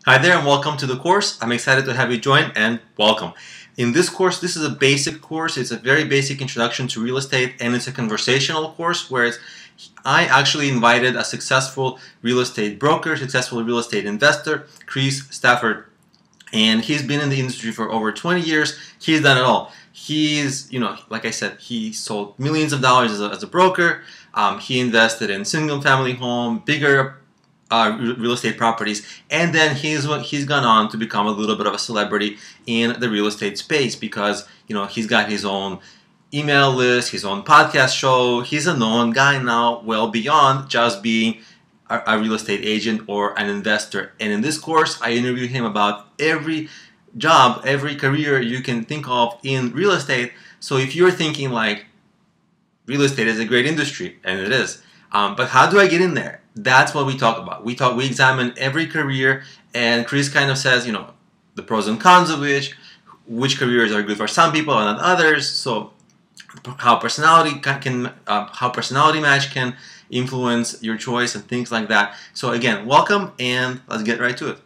Hi there and welcome to the course. I'm excited to have you join and welcome. In this course, this is a basic course. It's a very basic introduction to real estate and it's a conversational course where I actually invited a successful real estate broker, successful real estate investor, Chris Stafford. And he's been in the industry for over 20 years. He's done it all. He's, like I said, he sold millions of dollars as a broker. He invested in single family home, bigger real estate properties, and then he's gone on to become a little bit of a celebrity in the real estate space because he's got his own email list, his own podcast show. He's a known guy now, well beyond just being a real estate agent or an investor. And in this course, I interview him about every job, every career you can think of in real estate. So if you're thinking like real estate is a great industry, and it is, but how do I get in there? That's what we talk about. We examine every career, and Chris kind of says, the pros and cons of which careers are good for some people and not others. So how personality match can influence your choice and things like that. So again, welcome, and let's get right to it.